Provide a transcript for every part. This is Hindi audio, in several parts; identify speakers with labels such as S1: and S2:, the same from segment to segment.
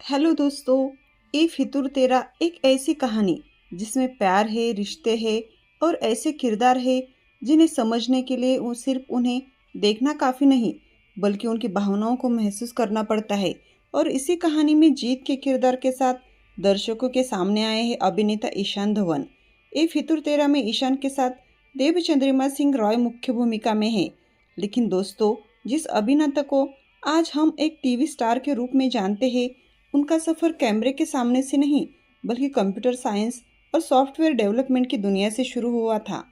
S1: हेलो दोस्तों। ए फितूर तेरा एक ऐसी कहानी जिसमें प्यार है, रिश्ते हैं और ऐसे किरदार है जिन्हें समझने के लिए वो सिर्फ उन्हें देखना काफ़ी नहीं बल्कि उनकी भावनाओं को महसूस करना पड़ता है। और इसी कहानी में जीत के किरदार के साथ दर्शकों के सामने आए हैं अभिनेता ईशान धवन। ए फितूर तेरा में ईशान के साथ देवचंद्रिमा सिंह रॉय मुख्य भूमिका में है। लेकिन दोस्तों, जिस अभिनेता को आज हम एक टीवी स्टार के रूप में जानते हैं, उनका सफ़र कैमरे के सामने से नहीं बल्कि कंप्यूटर साइंस और सॉफ्टवेयर डेवलपमेंट की दुनिया से शुरू हुआ था।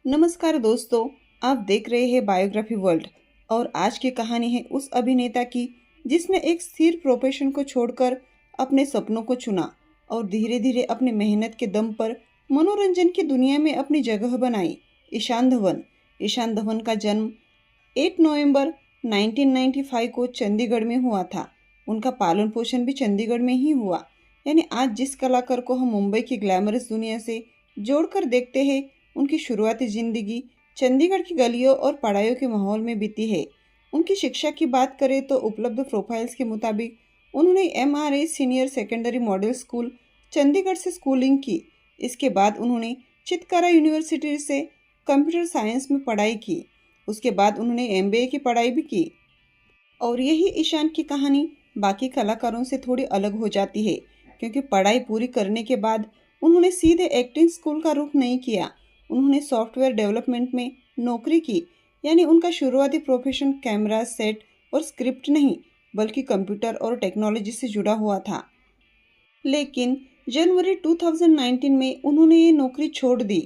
S1: नमस्कार दोस्तों, आप देख रहे हैं बायोग्राफी वर्ल्ड और आज की कहानी है उस अभिनेता की जिसने एक स्थिर प्रोफेशन को छोड़कर अपने सपनों को चुना और धीरे धीरे अपनी मेहनत के दम पर मनोरंजन की दुनिया में अपनी जगह बनाई। ईशान धवन। ईशान धवन का जन्म 8 नवंबर 1995 को चंडीगढ़ में हुआ था। उनका पालन पोषण भी चंडीगढ़ में ही हुआ। यानी आज जिस कलाकार को हम मुंबई की ग्लैमरस दुनिया से जोड़कर देखते हैं, उनकी शुरुआती जिंदगी चंडीगढ़ की गलियों और पढ़ाइयों के माहौल में बीती है। उनकी शिक्षा की बात करें तो उपलब्ध प्रोफाइल्स के मुताबिक उन्होंने MRA senior secondary model school Chandigarh से स्कूलिंग की। इसके बाद उन्होंने चितकारा यूनिवर्सिटी से कंप्यूटर साइंस में पढ़ाई की। उसके बाद उन्होंने MBA की पढ़ाई भी की। और यही ईशान की कहानी बाकी कलाकारों से थोड़ी अलग हो जाती है, क्योंकि पढ़ाई पूरी करने के बाद उन्होंने सीधे एक्टिंग स्कूल का रुख नहीं किया। उन्होंने सॉफ्टवेयर डेवलपमेंट में नौकरी की। यानी उनका शुरुआती प्रोफेशन कैमरा, सेट और स्क्रिप्ट नहीं बल्कि कंप्यूटर और टेक्नोलॉजी से जुड़ा हुआ था। लेकिन जनवरी 2019 में उन्होंने ये नौकरी छोड़ दी।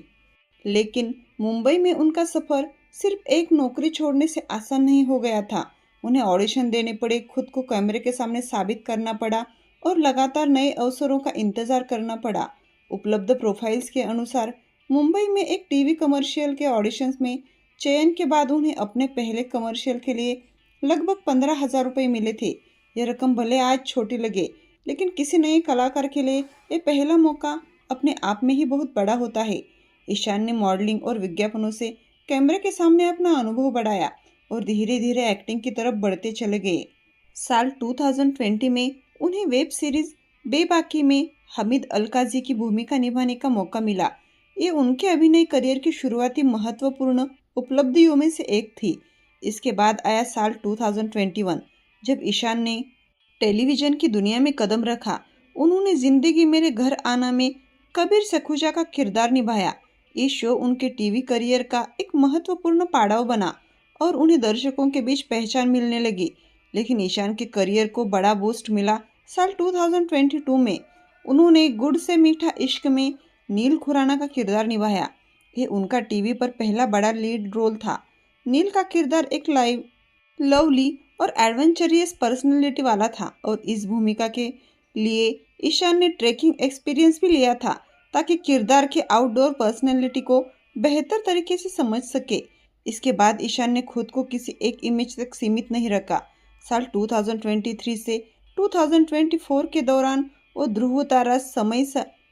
S1: लेकिन मुंबई में उनका सफ़र सिर्फ एक नौकरी छोड़ने से आसान नहीं हो गया था। उन्हें ऑडिशन देने पड़े, खुद को कैमरे के सामने साबित करना पड़ा और लगातार नए अवसरों का इंतजार करना पड़ा। उपलब्ध प्रोफाइल्स के अनुसार मुंबई में एक टीवी कमर्शियल के ऑडिशंस में चयन के बाद उन्हें अपने पहले कमर्शियल के लिए लगभग 15,000 रुपये मिले थे। यह रकम भले आज छोटी लगे, लेकिन किसी नए कलाकार के लिए ये पहला मौका अपने आप में ही बहुत बड़ा होता है। ईशान ने मॉडलिंग और विज्ञापनों से कैमरे के सामने अपना अनुभव बढ़ाया और धीरे धीरे एक्टिंग की तरफ बढ़ते चले गए। साल 2020 में उन्हें वेब सीरीज बेबाकी में हमीद अलकाजी की भूमिका निभाने का मौका मिला। ये उनके अभिनय करियर की शुरुआती महत्वपूर्ण उपलब्धियों में से एक थी। इसके बाद आया साल 2021, जब ईशान ने टेलीविज़न की दुनिया में कदम रखा। उन्होंने जिंदगी मेरे घर आना में कबीर सखुजा का किरदार निभाया। ये शो उनके टीवी करियर का एक महत्वपूर्ण पड़ाव बना और उन्हें दर्शकों के बीच पहचान मिलने लगी। लेकिन ईशान के करियर को बड़ा बूस्ट मिला साल 2022 में। उन्होंने गुड से मीठा इश्क में नील खुराना का किरदार निभाया। ये उनका टीवी पर पहला बड़ा लीड रोल था। नील का किरदार एक लाइव, लवली और एडवेंचरियस पर्सनैलिटी वाला था और इस भूमिका के लिए ईशान ने ट्रैकिंग एक्सपीरियंस भी लिया था ताकि किरदार के आउटडोर पर्सनैलिटी को बेहतर तरीके से समझ सके। इसके बाद ईशान ने खुद को किसी एक इमेज तक सीमित नहीं रखा। साल 2023 से 2024 के दौरान वो ध्रुव तारा समय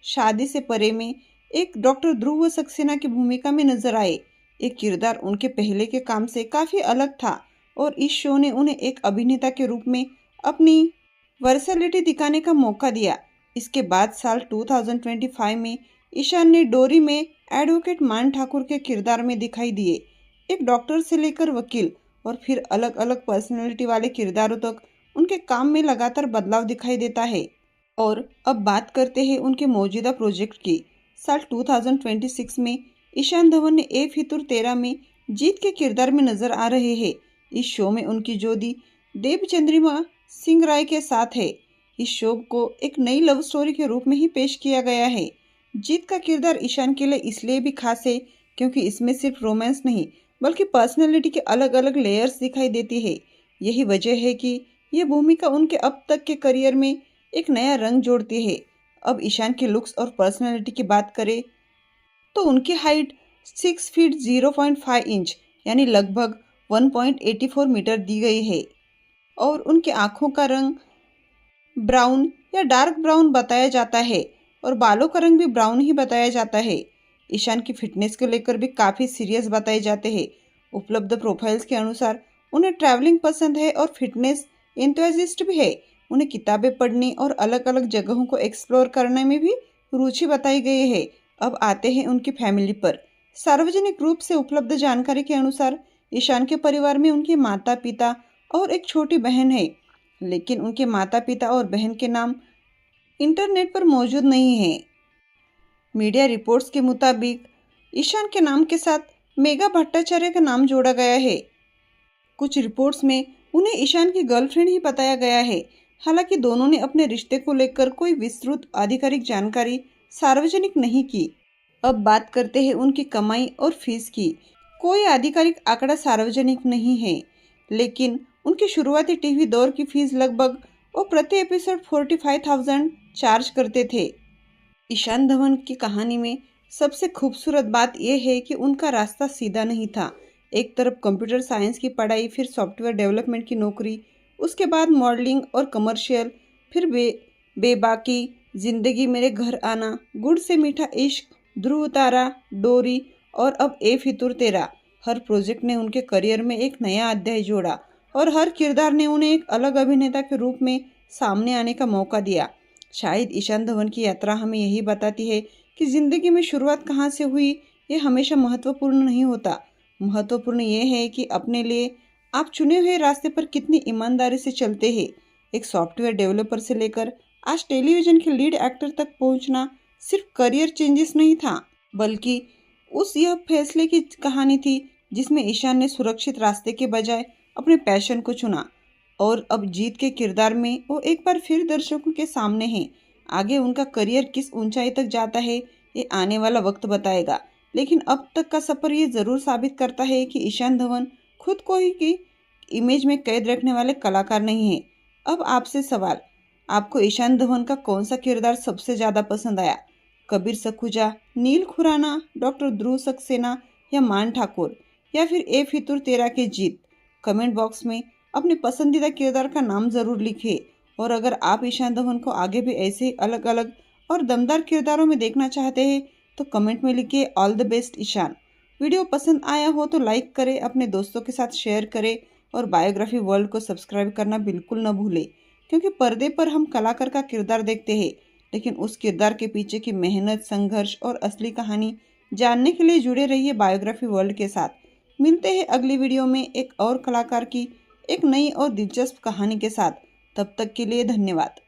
S1: शादी से परे में एक डॉक्टर ध्रुव सक्सेना की भूमिका में नजर आए। एक किरदार उनके पहले के काम से काफ़ी अलग था और इस शो ने उन्हें एक अभिनेता के रूप में अपनी वर्सैलिटी दिखाने का मौका दिया। इसके बाद साल 2025 में ईशान ने डोरी में एडवोकेट मान ठाकुर के किरदार में दिखाई दिए। एक डॉक्टर से लेकर वकील और फिर अलग अलग पर्सनैलिटी वाले किरदारों तक उनके काम में लगातार बदलाव दिखाई देता है। और अब बात करते हैं उनके मौजूदा प्रोजेक्ट की। साल 2026 में ईशान धवन ने ए फितूर तेरा में जीत के किरदार में नजर आ रहे हैं। इस शो में उनकी जोड़ी देवचंद्रिमा सिंह राय के साथ है। इस शो को एक नई लव स्टोरी के रूप में ही पेश किया गया है। जीत का किरदार ईशान के लिए इसलिए भी खास है क्योंकि इसमें सिर्फ रोमांस नहीं बल्कि पर्सनैलिटी के अलग अलग लेयर्स दिखाई देती है। यही वजह है कि यह भूमिका उनके अब तक के करियर में एक नया रंग जोड़ती है। अब ईशान के लुक्स और पर्सनैलिटी की बात करें तो उनकी हाइट 6 फीट 0.5 इंच यानी लगभग 1.84 मीटर दी गई है और उनकी आँखों का रंग ब्राउन या डार्क ब्राउन बताया जाता है और बालों का रंग भी ब्राउन ही बताया जाता है। ईशान की फिटनेस को लेकर भी काफ़ी सीरियस बताए जाते हैं। उपलब्ध प्रोफाइल्स के अनुसार उन्हें ट्रैवलिंग पसंद है और फिटनेस एंथुसियास्ट भी है। उन्हें किताबें पढ़ने और अलग अलग जगहों को एक्सप्लोर करने में भी रुचि बताई गई है। अब आते हैं उनकी फैमिली पर। सार्वजनिक रूप से उपलब्ध जानकारी के अनुसार ईशान के परिवार में उनके माता पिता और एक छोटी बहन है, लेकिन उनके माता पिता और बहन के नाम इंटरनेट पर मौजूद नहीं है। मीडिया रिपोर्ट्स के मुताबिक ईशान के नाम के साथ मेघा भट्टाचार्य का नाम जोड़ा गया है। कुछ रिपोर्ट्स में उन्हें ईशान की गर्लफ्रेंड ही बताया गया है। हालांकि दोनों ने अपने रिश्ते को लेकर कोई विस्तृत आधिकारिक जानकारी सार्वजनिक नहीं की। अब बात करते हैं उनकी कमाई और फीस की। कोई आधिकारिक आंकड़ा सार्वजनिक नहीं है, लेकिन उनकी शुरुआती टीवी दौर की फीस लगभग वो प्रति एपिसोड 45,000 चार्ज करते थे। ईशान धवन की कहानी में सबसे खूबसूरत बात यह है कि उनका रास्ता सीधा नहीं था। एक तरफ कंप्यूटर साइंस की पढ़ाई, फिर सॉफ्टवेयर डेवलपमेंट की नौकरी, उसके बाद मॉडलिंग और कमर्शियल, फिर बेबाकी जिंदगी, मेरे घर आना, गुड़ से मीठा इश्क, ध्रुव तारा, डोरी और अब ए फितूर तेरा। हर प्रोजेक्ट ने उनके करियर में एक नया अध्याय जोड़ा और हर किरदार ने उन्हें एक अलग अभिनेता के रूप में सामने आने का मौका दिया। शायद ईशान धवन की यात्रा हमें यही बताती है कि जिंदगी में शुरुआत कहाँ से हुई ये हमेशा महत्वपूर्ण नहीं होता। महत्वपूर्ण ये है कि अपने लिए आप चुने हुए रास्ते पर कितनी ईमानदारी से चलते हैं। एक सॉफ्टवेयर डेवलपर से लेकर आज टेलीविजन के लीड एक्टर तक पहुंचना सिर्फ करियर चेंजेस नहीं था, बल्कि उस यह फैसले की कहानी थी जिसमें ईशान ने सुरक्षित रास्ते के बजाय अपने पैशन को चुना। और अब जीत के किरदार में वो एक बार फिर दर्शकों के सामने हैं। आगे उनका करियर किस ऊंचाई तक जाता है ये आने वाला वक्त बताएगा, लेकिन अब तक का सफर ये जरूर साबित करता है कि ईशान धवन खुद को ही की इमेज में कैद रखने वाले कलाकार नहीं है। अब आपसे सवाल, आपको ईशान धवन का कौन सा किरदार सबसे ज्यादा पसंद आया? कबीर सखुजा, नील खुराना, डॉक्टर ध्रुव सक्सेना या मान ठाकुर, या फिर ए फितूर तेरा के जीत? कमेंट बॉक्स में अपने पसंदीदा किरदार का नाम जरूर लिखिए। और अगर आप ईशान धवन को आगे भी ऐसे अलग अलग और दमदार किरदारों में देखना चाहते हैं तो कमेंट में लिखिए all the best Ishaan. Video पसंद आया हो तो लाइक करें, अपने दोस्तों के साथ शेयर करें और बायोग्राफी वर्ल्ड को सब्सक्राइब करना बिल्कुल न भूलें, क्योंकि पर्दे पर हम कलाकार का किरदार देखते हैं, लेकिन उस किरदार के पीछे की मेहनत, संघर्ष और असली कहानी जानने के लिए जुड़े रहिए बायोग्राफी वर्ल्ड के साथ। मिलते हैं अगली वीडियो में एक और कलाकार की एक नई और दिलचस्प कहानी के साथ। तब तक के लिए धन्यवाद।